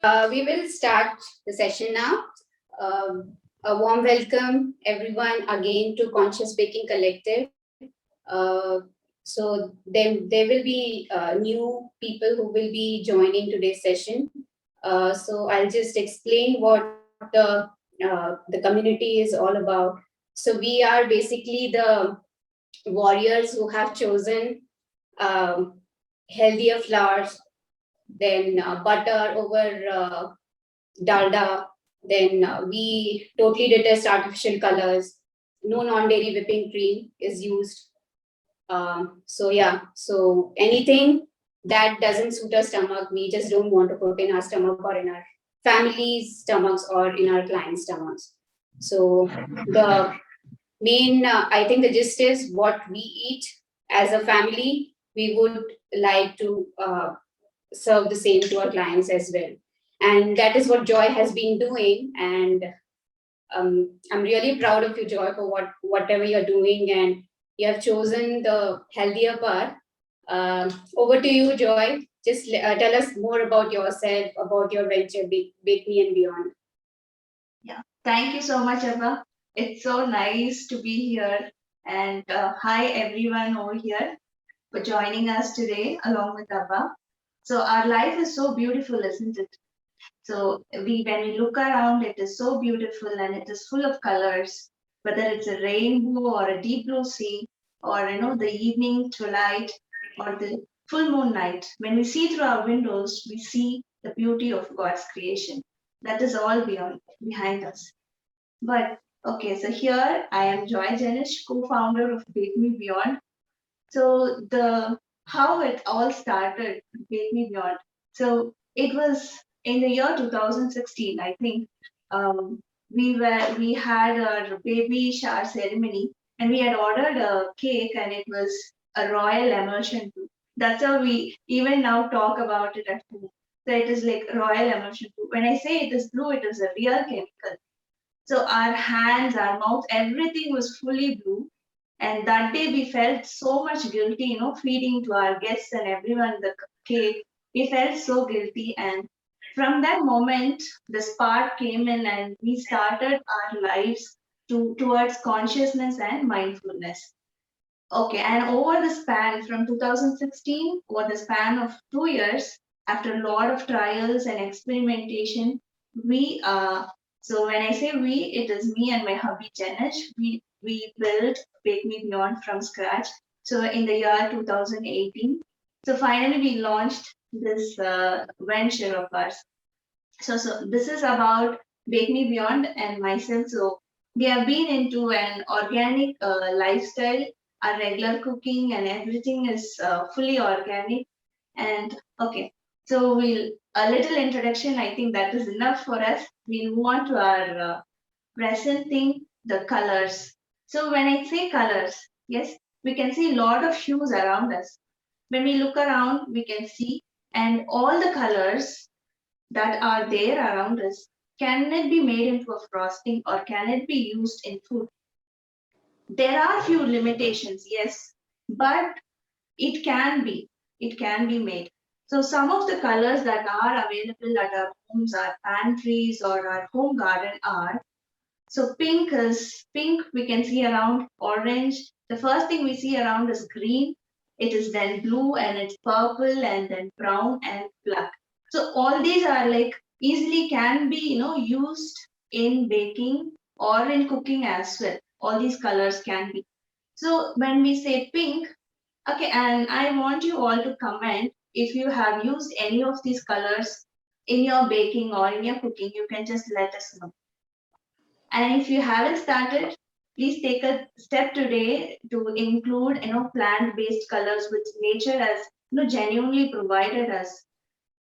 We will start the session now. A warm welcome, everyone, again to Conscious Baking Collective. So there will be new people who will be joining today's session. So I'll just explain what the community is all about. So we are basically the warriors who have chosen healthier flours, then butter over dalda. Then we totally detest artificial colors. No non-dairy whipping cream is used. So anything that doesn't suit our stomach, we just don't want to put in our stomach or in our family's stomachs or in our clients' stomachs. So the main, I think the gist is what we eat as a family, we would like to serve the same to our clients as well. And that is what Joy has been doing. And I'm really proud of you, Joy, for whatever you're doing. And you have chosen the healthier path. Over to you, Joy. Just tell us more about yourself, about your venture, Bake Me and Beyond. Yeah, thank you so much, Abha. It's so nice to be here. And hi, everyone over here for joining us today along with Abha. So, our life is so beautiful, isn't it? So, when we look around, it is so beautiful and it is full of colors, whether it's a rainbow or a deep blue sea, or the evening twilight or the full moon night. When we see through our windows, we see the beauty of God's creation. That is all beyond behind us. But okay, so here I am Joy Janish, co-founder of Bake Me Beyond. So the how it all started, Bake Me Beyond. So it was in the year 2016, I think. We had a baby shower ceremony, and we had ordered a cake, and it was a royal emulsion too. That's how we even now talk about it at home. So it is like royal emulsion too. When I say it is blue, it is a real chemical. So our hands, our mouth, everything was fully blue. And that day we felt so much guilty, feeding to our guests and everyone the cake. We felt so guilty. And from that moment, the spark came in and we started our lives towards consciousness and mindfulness. Okay, and over the span from 2016, over the span of 2 years, after a lot of trials and experimentation, we so when I say we, it is me and my hubby Janesh. We built Bake Me Beyond from scratch. So in the year 2018, so finally we launched this venture of ours. So this is about Bake Me Beyond and myself. So we have been into an organic lifestyle. Our regular cooking and everything is fully organic. And okay, so we'll a little introduction. I think that is enough for us. We'll move on to our present thing, the colors. So when I say colors, yes, we can see a lot of hues around us. When we look around, we can see, and all the colors that are there around us, can it be made into a frosting or can it be used in food? There are few limitations, yes, but it can be. It can be made. So some of the colors that are available at our homes, our pantries or our home garden are. So pink we can see around, orange. The first thing we see around is green. It is then blue and it's purple and then brown and black. So all these are like easily can be used in baking or in cooking as well. All these colors can be. So when we say pink, okay, and I want you all to comment if you have used any of these colors in your baking or in your cooking. You can just let us know. And if you haven't started, please take a step today to include plant-based colors which nature has genuinely provided us.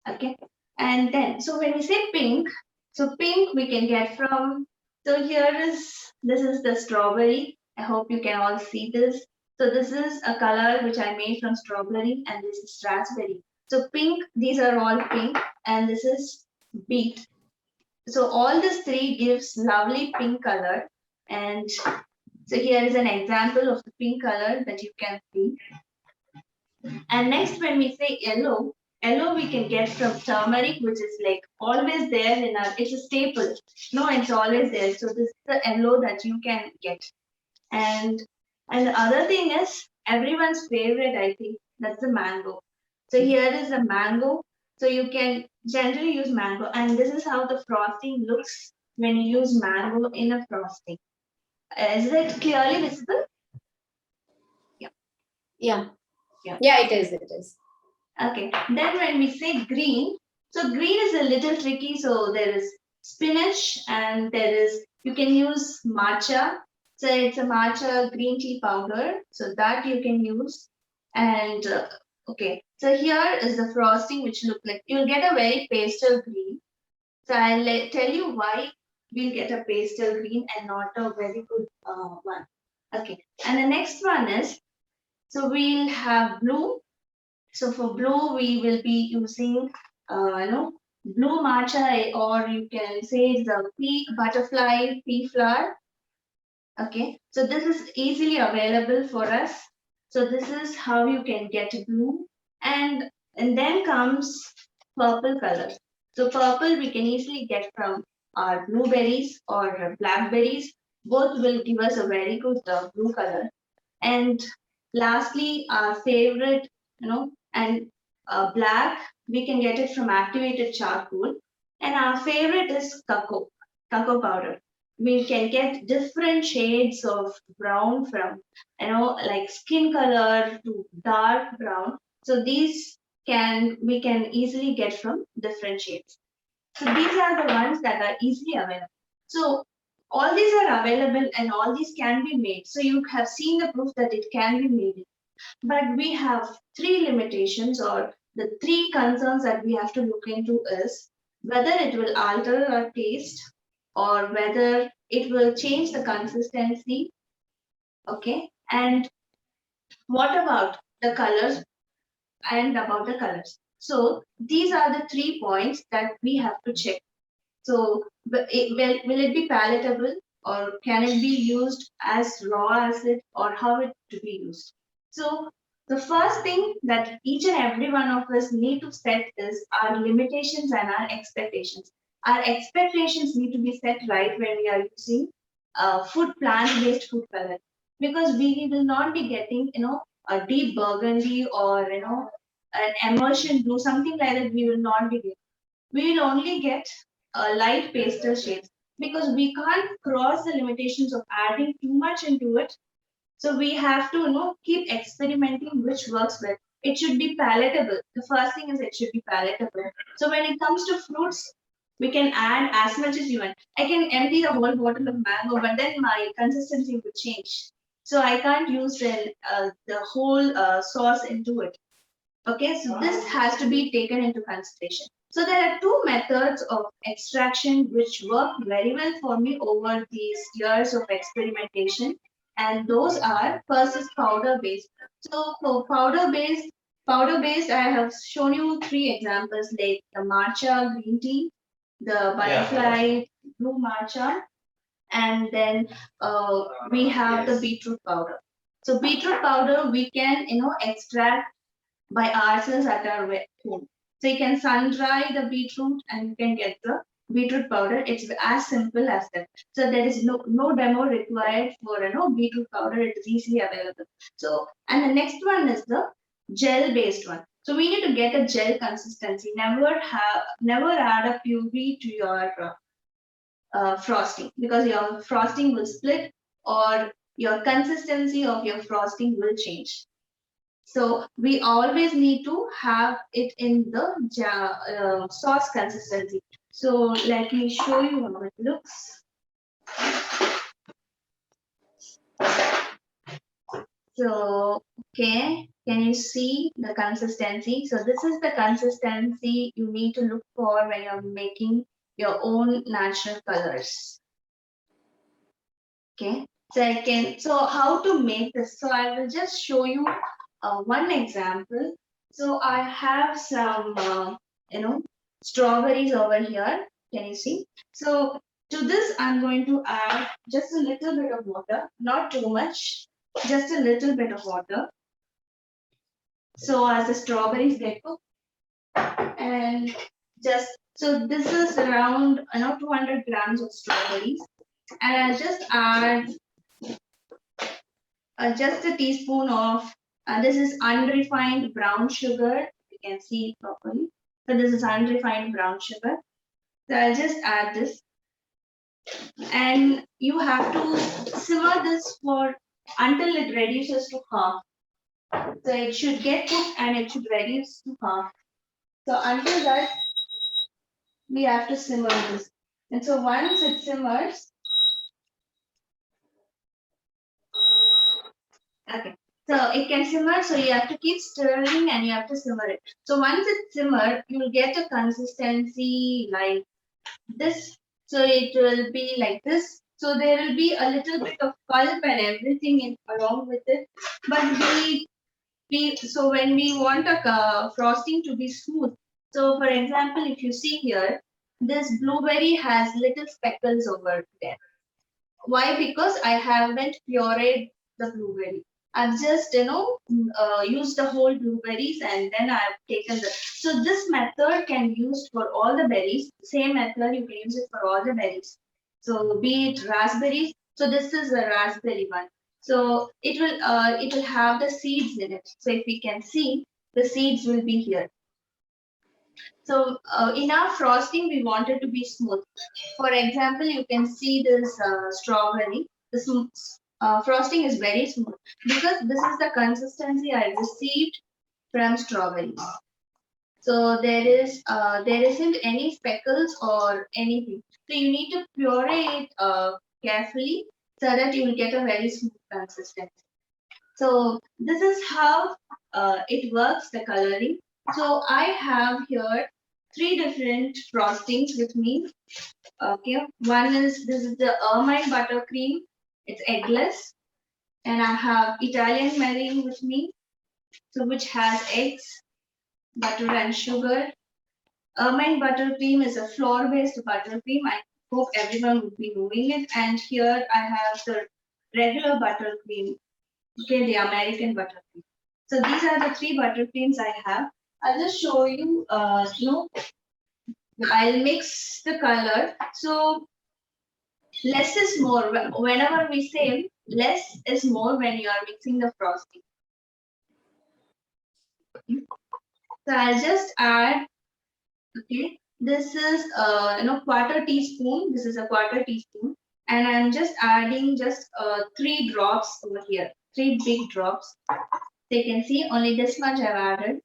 Okay. And then so when we say pink, so pink we can get from, so this is the strawberry. I hope you can all see this. So this is a color which I made from strawberry and this is raspberry. So pink, these are all pink, and this is beet. So all these three gives lovely pink color. And so here is an example of the pink color that you can see. And next, when we say yellow, yellow we can get from turmeric, which is like always there in our, it's a staple. No, it's always there. So this is the yellow that you can get. And the other thing is everyone's favorite, I think, that's the mango. So here is a mango. So you can generally use mango, and this is how the frosting looks when you use mango in a frosting. Is it clearly visible? Yeah. Yeah. Yeah. Yeah, it is. It is. Okay. Then when we say green, so green is a little tricky. So there is spinach, and there is, you can use matcha. So it's a matcha green tea powder. So that you can use. And okay. So here is the frosting, which look like you'll get a very pastel green. So I'll tell you why we'll get a pastel green and not a very good one. Okay. And the next one is, so we'll have blue. So for blue, we will be using, blue matcha, or you can say the pea butterfly pea flower. Okay, so this is easily available for us. So this is how you can get blue, and then comes purple color. So purple we can easily get from our blueberries or blackberries. Both will give us a very good blue color. And lastly, our favorite, and black, we can get it from activated charcoal. And our favorite is cocoa powder. We can get different shades of brown from, like skin color to dark brown. So these we can easily get from different shades. So these are the ones that are easily available. So all these are available and all these can be made. So you have seen the proof that it can be made. But we have three limitations, or the three concerns that we have to look into is whether it will alter our taste, or whether it will change the consistency. Okay. And what about the colors, about the colors? So these are the 3 points that we have to check. So will it be palatable, or can it be used as raw as it, or how it to be used? So the first thing that each and every one of us need to set is our limitations and our expectations. Our expectations need to be set right when we are using plant-based food color, because we will not be getting, a deep burgundy, or an emulsion blue, something like that. We will not be getting. We will only get light pastel shades, because we can't cross the limitations of adding too much into it. So we have to, keep experimenting which works well. It should be palatable. The first thing is it should be palatable. So when it comes to fruits, we can add as much as you want. I can empty the whole bottle of mango, but then my consistency will change. So I can't use the whole sauce into it. Okay, so this has to be taken into consideration. So there are two methods of extraction which work very well for me over these years of experimentation. And those are, first is powder based. So for powder based, I have shown you three examples, like the matcha green tea, the butterfly blue matcha, and then we have the beetroot powder. So beetroot powder we can, extract by ourselves at our home. So you can sun dry the beetroot and you can get the beetroot powder. It's as simple as that. So there is no demo required for beetroot powder. It is easily available. So, and the next one is the gel based one. So we need to get a gel consistency. Never add a puree to your frosting, because your frosting will split, or your consistency of your frosting will change. So we always need to have it in the sauce consistency. So let me show you how it looks. So, okay, can you see the consistency? So this is the consistency you need to look for when you're making your own natural colors. Okay, so how to make this? So I will just show you one example. So I have some, strawberries over here. Can you see? So to this, I'm going to add just a little bit of water, not too much, just a little bit of water. So as the strawberries get cooked, And just so this is around 200 grams of strawberries, and I'll just add just a teaspoon of this is unrefined brown sugar. You can see it properly. So this is unrefined brown sugar. So I'll just add this, and you have to simmer this for until it reduces to half. So it should get cooked and it should reduce to half. So until that, we have to simmer this. And so once it simmers, okay. So it can simmer, so you have to keep stirring and you have to simmer it. So once it's simmered, you'll get a consistency like this. So it will be like this. So there will be a little bit of pulp and everything along with it. But so when we want a frosting to be smooth, so for example, if you see here, this blueberry has little speckles over there. Why? Because I haven't pureed the blueberry. I've just used the whole blueberries and then I've taken the. So this method can be used for all the berries. Same method you can use it for all the berries. So be it raspberries. So this is a raspberry one. So it will have the seeds in it. So if we can see, the seeds will be here. So in our frosting, we want it to be smooth. For example, you can see this strawberry. The frosting is very smooth because this is the consistency I received from strawberries. So there isn't any speckles or anything. So you need to puree it carefully so that you will get a very smooth consistency. So this is how it works, the coloring. So I have here three different frostings with me. Okay, this is the ermine buttercream. It's eggless, and I have Italian meringue with me, so which has eggs, butter, and sugar. Ermine buttercream is a flour-based buttercream. I hope everyone would be knowing it. And here I have the regular buttercream. Okay, the American buttercream. So these are the three buttercreams I have. I'll just show you. I'll mix the color. So less is more. Whenever we say less is more when you are mixing the frosting. So I'll just add, okay, this is quarter teaspoon. This is a quarter teaspoon. And I'm just adding just 3 drops over here, 3 big drops. So you can see only this much I've added.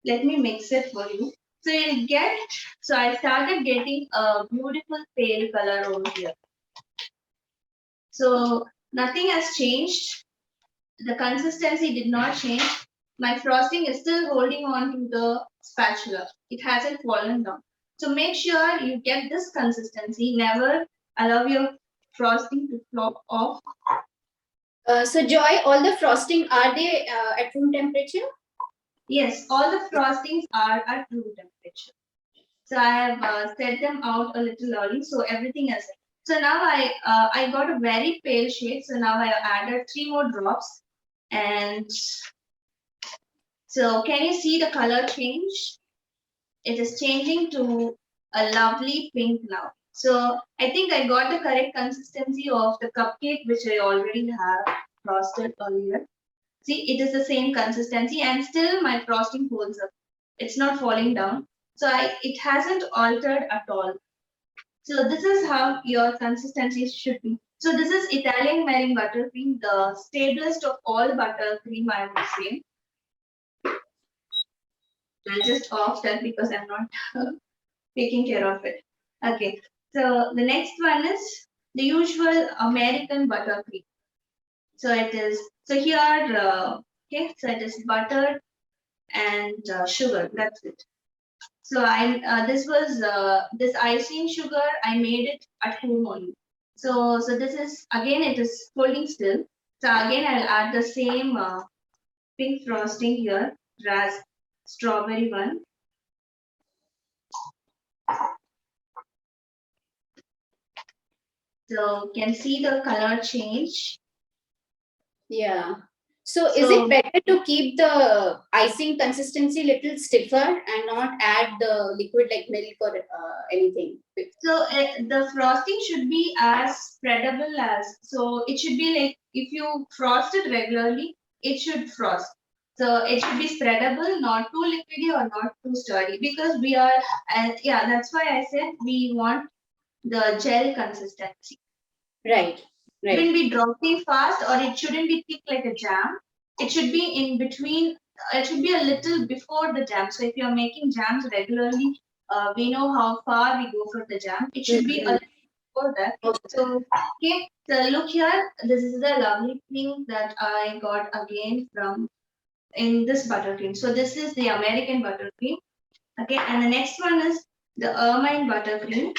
Let me mix it for you. So you'll get, so I started getting a beautiful pale color over here. So nothing has changed. The consistency did not change. My frosting is still holding on to the spatula. It hasn't fallen down. So make sure you get this consistency. Never allow your frosting to flop off. So Joy, all the frosting, are they at room temperature? Yes, all the frostings are at room temperature. So I have set them out a little early, so everything is. So now I got a very pale shade. So now I added 3 more drops, and so can you see the color change? It is changing to a lovely pink now. So I think I got the correct consistency of the cupcake which I already have frosted earlier. See, it is the same consistency, and still my frosting holds up. It's not falling down. So it hasn't altered at all. So this is how your consistency should be. So this is Italian meringue buttercream, the stablest of all buttercream, I would say. I'll just off that because I'm not taking care of it. Okay. So the next one is the usual American buttercream. So it is, so here, okay, so it is butter and sugar. That's it. So this was this icing sugar. I made it at home only. So this is again it is holding still. So again I'll add the same pink frosting here, strawberry one. So can see the color change. Yeah. So is it better to keep the icing consistency little stiffer and not add the liquid like milk or anything? So the frosting should be as spreadable as, so it should be like if you frost it regularly, it should frost. So it should be spreadable, not too liquidy or not too sturdy, because we are, yeah, that's why I said we want the gel consistency. Right. It shouldn't be dropping fast, or it shouldn't be thick like a jam. It should be in between. It should be a little before the jam. So if you're making jams regularly, we know how far we go for the jam. It should be a little before that. So okay, so look here. This is the lovely thing that I got again from in this buttercream. So this is the American buttercream. Okay, and the next one is the ermine buttercream.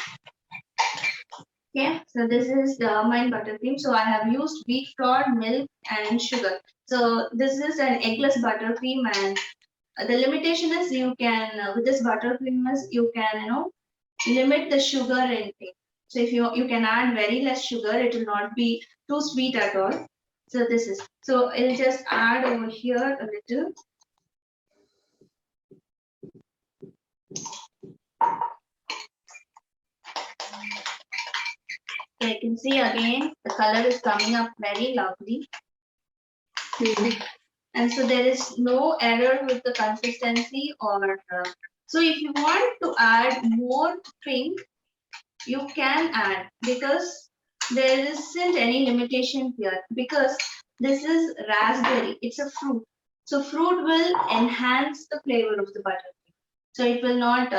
Okay, so this is the ermine buttercream. So I have used wheat flour, milk, and sugar. So this is an eggless buttercream, and the limitation is you can with this buttercream is you can limit the sugar intake. So if you can add very less sugar, it will not be too sweet at all. So this is, so I'll just add over here a little. So you can see again the color is coming up very lovely. And so there is no error with the consistency or so if you want to add more drink, you can add, because there isn't any limitation here, because this is raspberry, it's a fruit. So fruit will enhance the flavor of the butter. So it will not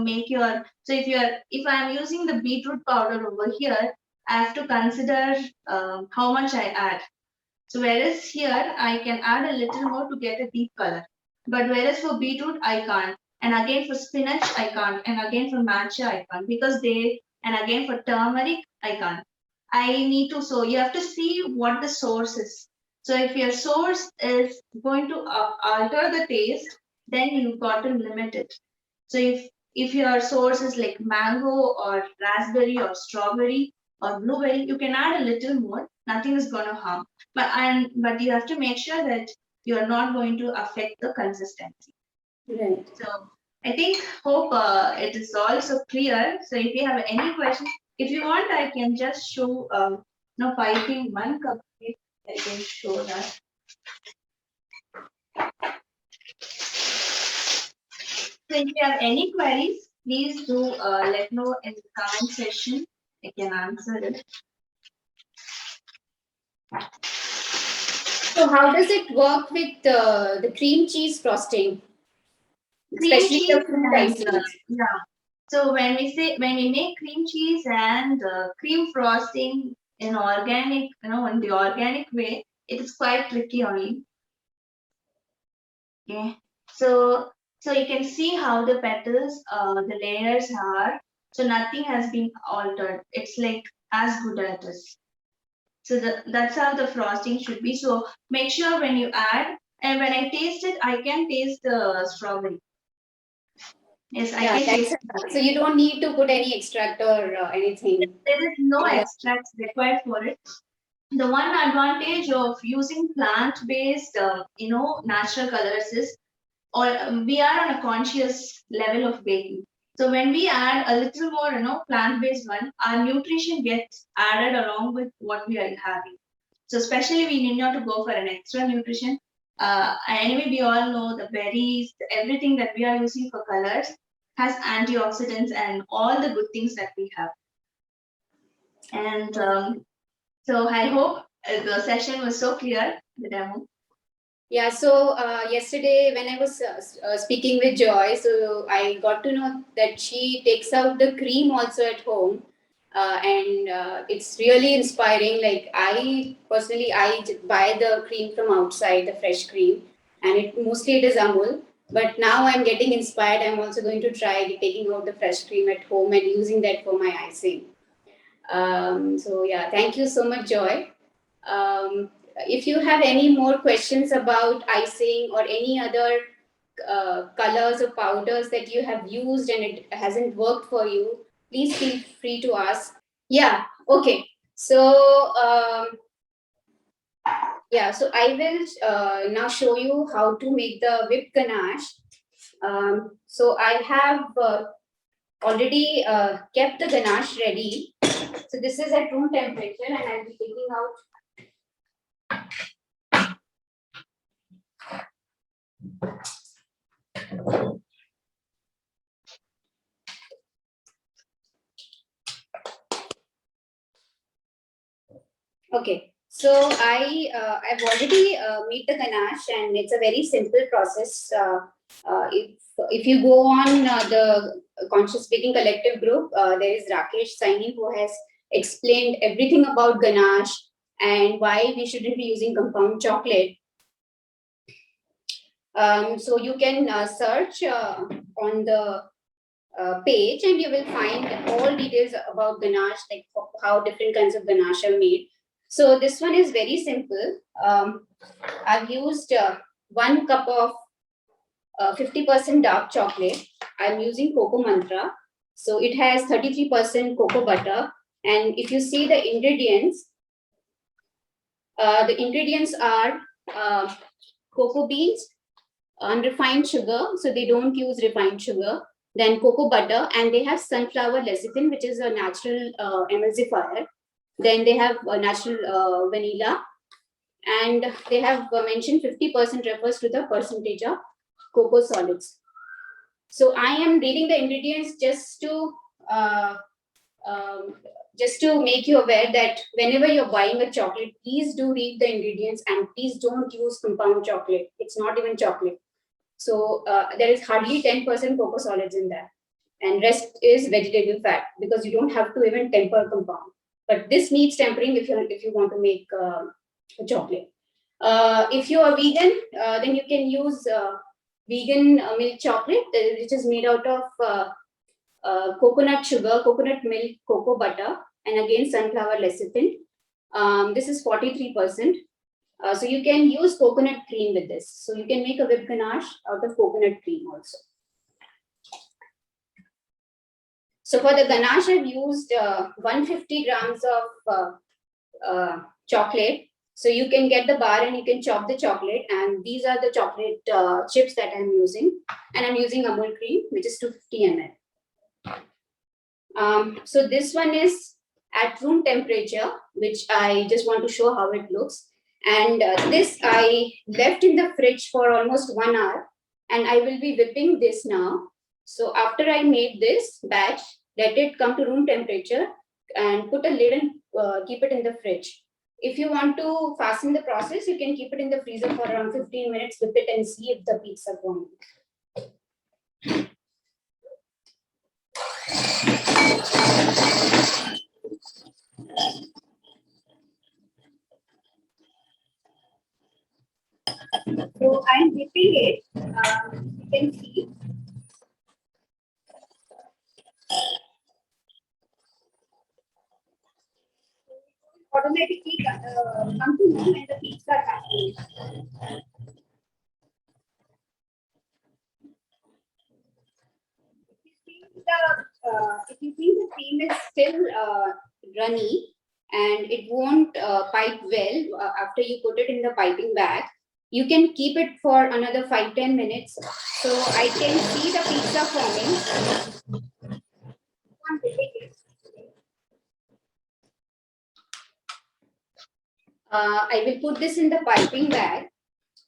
make your, so if I am using the beetroot powder over here, I have to consider how much I add. So whereas here I can add a little more to get a deep color. But whereas for beetroot I can't. And again for spinach I can't. And again for matcha I can't. Because and again for turmeric I can't. I need to, so you have to see what the source is. So if your source is going to alter the taste, then you've got to limit it. So if your source is like mango or raspberry or strawberry or blueberry, you can add a little more. Nothing is going to harm. But you have to make sure that you are not going to affect the consistency. Right. So I think hope it is also clear. So if you have any questions, if you want, I can just show piping one cup. I can show that. So if you have any queries, please do let know in the comment section. I can answer it. So how does it work with the cream cheese frosting? Especially Cream cheese the fruit and icing. yeah. So when we make cream cheese and cream frosting in organic, in the organic way, it is quite tricky only. Okay. So you can see how the petals, the layers are. So nothing has been altered. It's like as good as it is. So that's how the frosting should be. So make sure when you add, and when I taste it, I can taste the strawberry. Yes, I can taste it. So you don't need to put any extract or anything. There is no extracts required for it. The one advantage of using plant-based, natural colors is, or we are on a conscious level of baking. So when we add a little more, plant-based one, our nutrition gets added along with what we are having. So especially we need not to go for an extra nutrition. Anyway, we all know the berries, everything that we are using for colors has antioxidants and all the good things that we have. And so I hope the session was so clear, the demo. Yeah, so yesterday when I was speaking with Joy, so I got to know that she takes out the cream also at home. And it's really inspiring. Like I personally, buy the cream from outside, the fresh cream, and mostly it is Amul. But now I'm getting inspired. I'm also going to try taking out the fresh cream at home and using that for my icing. So yeah, thank you so much, Joy. If you have any more questions about icing or any other colors or powders that you have used and it hasn't worked for you, please feel free to ask. Yeah, okay. So, Yeah, so I will now show you how to make the whipped ganache. So I have already kept the ganache ready. So this is at room temperature, and I'll be taking out. Okay, so I've already made the ganache, and it's a very simple process. If you go on the Conscious Baking Collective group, there is Rakesh signing who has explained everything about ganache and why we shouldn't be using compound chocolate. So you can search on the page, and you will find all details about ganache, like how different kinds of ganache are made. So this one is very simple. I've used 1 cup of 50% dark chocolate. I'm using Cocoa Mantra. So it has 33% cocoa butter. And if you see the ingredients are cocoa beans, unrefined sugar. So they don't use refined sugar. Then cocoa butter, and they have sunflower lecithin, which is a natural emulsifier. Then they have natural vanilla, and they have mentioned 50% refers to the percentage of cocoa solids. So I am reading the ingredients uh, just to make you aware that whenever you're buying a chocolate, please do read the ingredients, and please don't use compound chocolate. It's not even chocolate. So there is hardly 10% cocoa solids in that, and rest is vegetable fat, because you don't have to even temper compound. But this needs tempering if you want to make a chocolate. If you are vegan, then you can use vegan milk chocolate, which is made out of coconut sugar, coconut milk, cocoa butter, and again sunflower lecithin. This is 43%. So you can use coconut cream with this. So you can make a whipped ganache out of coconut cream also. So for the ganache, I've used 150 grams of chocolate. So you can get the bar and you can chop the chocolate. And these are the chocolate chips that I'm using. And I'm using Amul cream, which is 250 ml. So this one is at room temperature, which I just want to show how it looks. And this I left in the fridge for almost 1 hour, and I will be whipping this now. So after I made this batch, let it come to room temperature and put a lid and keep it in the fridge. If you want to fasten the process, you can keep it in the freezer for around 15 minutes, whip it and see if the peaks are going. So I'm whipping it. You can see. Automatically come to know when the peaks are happening. If you think the cream is still runny and it won't pipe well after you put it in the piping bag, you can keep it for another 5-10 minutes. So I can see the peaks are forming. I will put this in the piping bag.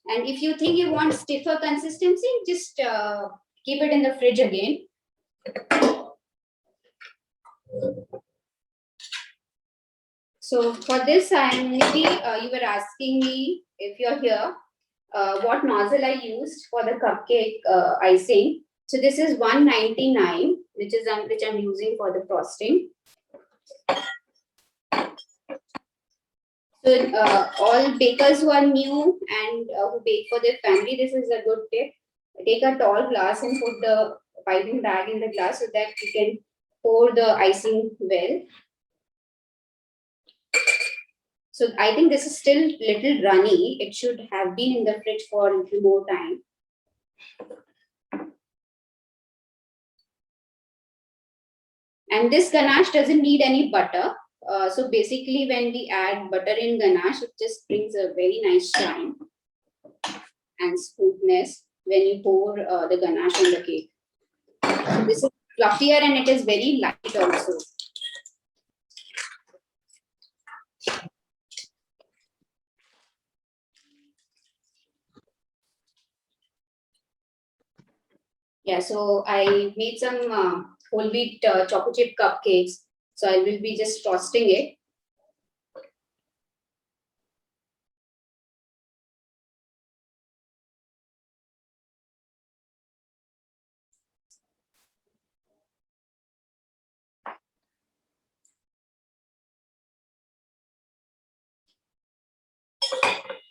And if you think you want stiffer consistency, just keep it in the fridge again. So for this, maybe you were asking me, if you're here, what nozzle I used for the cupcake icing. So this is 199, which I'm using for the frosting. So all bakers who are new and who bake for their family, this is a good tip. Take a tall glass and put the piping bag in the glass so that you can pour the icing well. So I think this is still little runny. It should have been in the fridge for a little more time. And this ganache doesn't need any butter. So basically, when we add butter in ganache, it just brings a very nice shine and smoothness when you pour the ganache on the cake. So this is fluffier and it is very light also. Yeah, so I made some whole wheat chocolate chip cupcakes. So I will be just frosting it.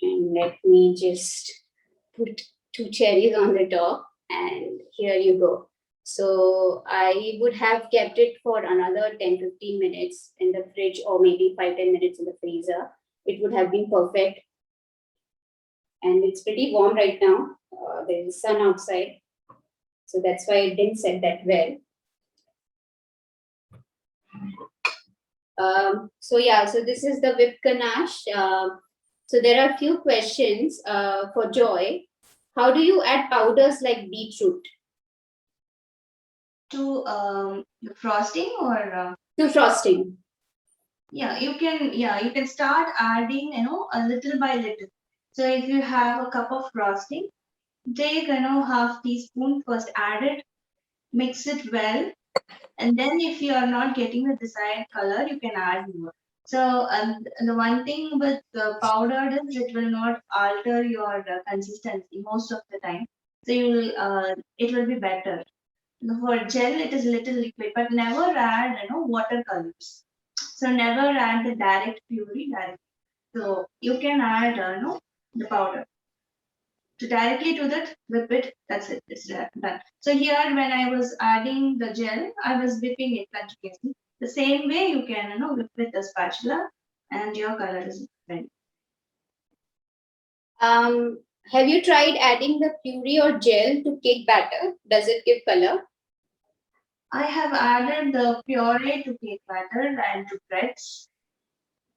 And let me just put 2 cherries on the top, and here you go. So I would have kept it for another 10-15 minutes in the fridge, or maybe 5-10 minutes in the freezer. It would have been perfect. And it's pretty warm right now. There is sun outside. So that's why it didn't set that well. So yeah, so this is the whipped ganache. So there are a few questions for Joy. How do you add powders like beetroot To the frosting or to frosting? yeah, you can start adding, a little by little. So if you have a cup of frosting, take, half teaspoon first, add it, mix it well, and then if you are not getting the desired color, you can add more. So the one thing with powdered is it will not alter your consistency most of the time. So you will it will be better. For gel, it is little liquid, but never add, watercolors. So never add the direct puree direct. So you can add, the powder. To directly to that, whip it. That's it. It's done. So here, when I was adding the gel, I was whipping it continuously. The same way you can, whip with the spatula, and your color is ready. Have you tried adding the puree or gel to cake batter? Does it give color? I have added the puree to cake batter and to breads.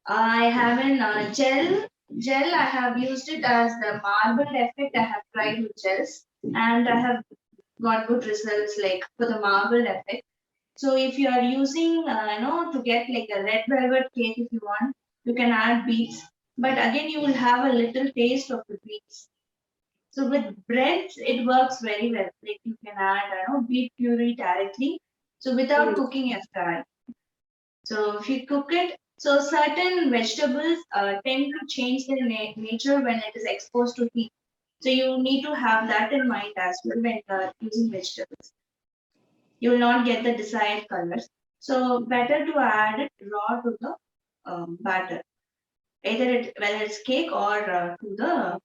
I have an gel. Gel, I have used it as the marble effect. I have tried with gels, and I have got good results like for the marble effect. So if you are using, to get like a red velvet cake, if you want, you can add beets. But again, you will have a little taste of the beets. So with breads, it works very well. Like you can add, beet puree directly. So without Hmm. cooking FRI. So if you cook it, so certain vegetables tend to change their nature when it is exposed to heat. So you need to have that in mind as well when using vegetables. You will not get the desired colors. So better to add it raw to the batter, whether it's cake or to the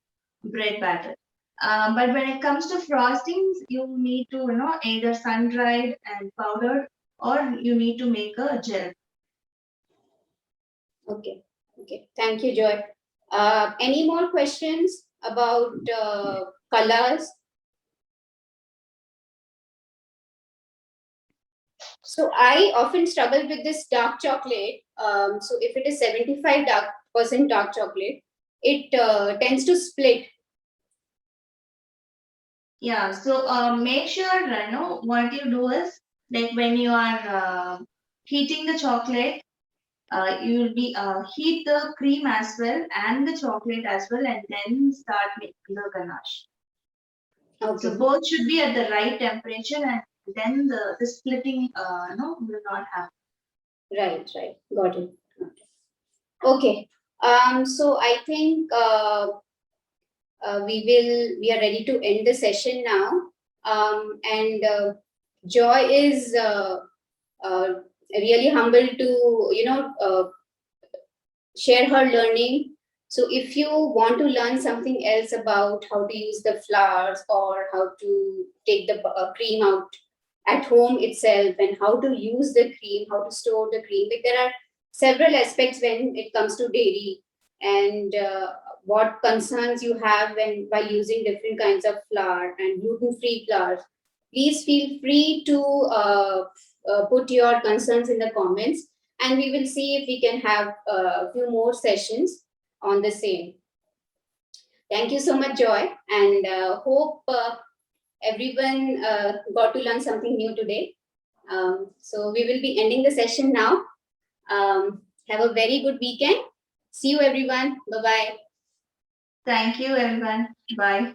bread batter. But when it comes to frostings, you need to either sun dried and powdered, or you need to make a gel. Okay. Okay. Thank you, Joy. Any more questions about colors? So I often struggle with this dark chocolate. So if it is 75 percent dark chocolate, it tends to split. Yeah, so make sure what you do is like when you are heating the chocolate, you will be heat the cream as well and the chocolate as well, and then start making the ganache. So Okay. both should be at the right temperature, and then the splitting will not happen. Right. Right. Got it. Okay. So I think we are ready to end the session now. And Joy is really humble to share her learning. So if you want to learn something else about how to use the flowers, or how to take the cream out at home itself, and how to use the cream, how to store the cream, like there are several aspects when it comes to dairy, and what concerns you have when while using different kinds of flour and gluten-free flours. Please feel free to put your concerns in the comments. and we will see if we can have a few more sessions on the same. Thank you so much, Joy, and hope everyone got to learn something new today. So we will be ending the session now. Have a very good weekend. See you, everyone. Bye-bye. Thank you, everyone. Bye.